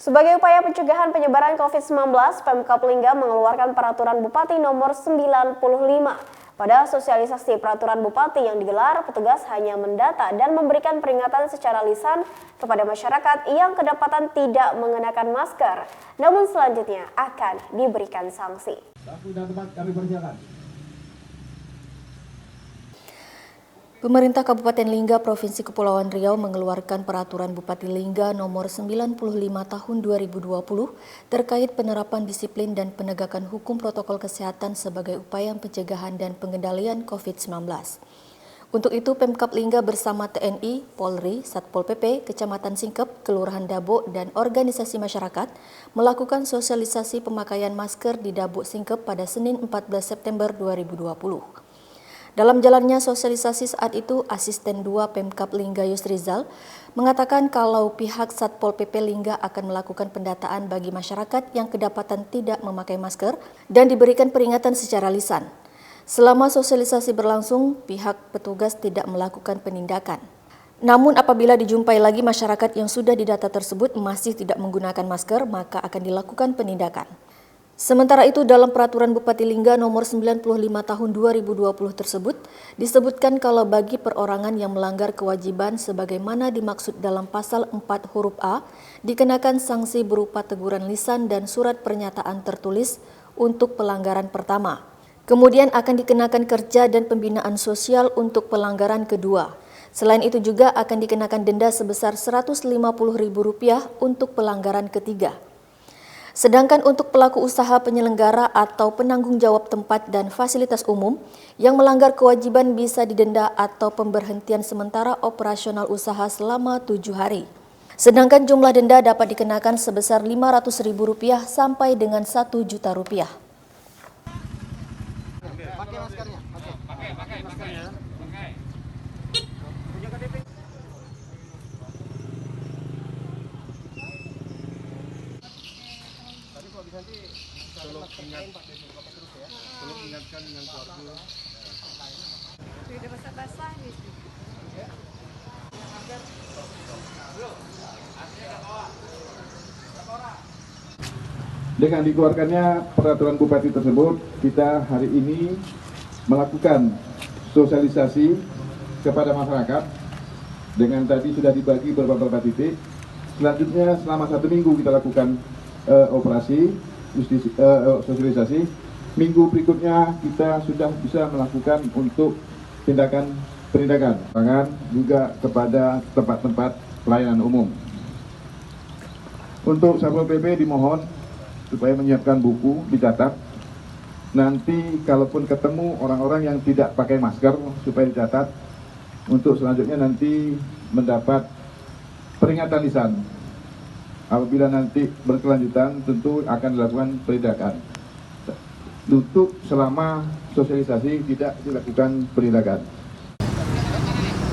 Sebagai upaya pencegahan penyebaran COVID-19, Pemkab Lingga mengeluarkan peraturan Bupati nomor 95. Pada sosialisasi peraturan Bupati yang digelar, petugas hanya mendata dan memberikan peringatan secara lisan kepada masyarakat yang kedapatan tidak mengenakan masker. Namun selanjutnya akan diberikan sanksi. Pemerintah Kabupaten Lingga, Provinsi Kepulauan Riau mengeluarkan Peraturan Bupati Lingga nomor 95 tahun 2020 terkait penerapan disiplin dan penegakan hukum protokol kesehatan sebagai upaya pencegahan dan pengendalian COVID-19. Untuk itu, Pemkab Lingga bersama TNI, Polri, Satpol PP, Kecamatan Singkep, Kelurahan Dabo, dan organisasi masyarakat melakukan sosialisasi pemakaian masker di Dabo Singkep pada Senin 14 September 2020. Dalam jalannya sosialisasi saat itu, Asisten 2 Pemkab Lingga Yusrizal mengatakan kalau pihak Satpol PP Lingga akan melakukan pendataan bagi masyarakat yang kedapatan tidak memakai masker dan diberikan peringatan secara lisan. Selama sosialisasi berlangsung, pihak petugas tidak melakukan penindakan. Namun apabila dijumpai lagi masyarakat yang sudah didata tersebut masih tidak menggunakan masker, maka akan dilakukan penindakan. Sementara itu, dalam Peraturan Bupati Lingga nomor 95 tahun 2020 tersebut, disebutkan kalau bagi perorangan yang melanggar kewajiban sebagaimana dimaksud dalam pasal 4 huruf A, dikenakan sanksi berupa teguran lisan dan surat pernyataan tertulis untuk pelanggaran pertama. Kemudian akan dikenakan kerja dan pembinaan sosial untuk pelanggaran kedua. Selain itu juga akan dikenakan denda sebesar Rp150.000 untuk pelanggaran ketiga. Sedangkan untuk pelaku usaha penyelenggara atau penanggung jawab tempat dan fasilitas umum yang melanggar kewajiban bisa didenda atau pemberhentian sementara operasional usaha selama 7 hari. Sedangkan jumlah denda dapat dikenakan sebesar Rp500.000 sampai dengan Rp1.000.000. Pakai maskernya. Pakai maskernya. Punya KTP. Nanti tolong ingatkan dengan keluarga. Sudah basah-basah nih. Dengan dikeluarkannya peraturan bupati tersebut, kita hari ini melakukan sosialisasi kepada masyarakat dengan tadi sudah dibagi beberapa titik. Selanjutnya selama 1 minggu kita lakukan operasi sosialisasi. Minggu berikutnya kita sudah bisa melakukan untuk penindakan juga kepada tempat-tempat pelayanan umum. Untuk Satpol PP dimohon supaya menyiapkan buku, dicatat. Nanti kalaupun ketemu orang-orang yang tidak pakai masker supaya dicatat. Untuk selanjutnya nanti mendapat peringatan lisan. Apabila nanti berkelanjutan tentu akan dilakukan penindakan. Untuk selama sosialisasi tidak dilakukan penindakan.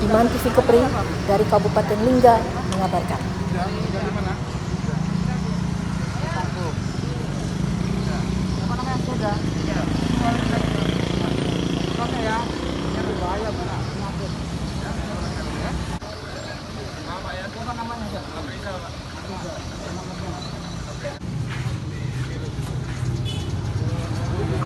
Iman TV Kepri dari Kabupaten Lingga mengabarkan. Apa namanya?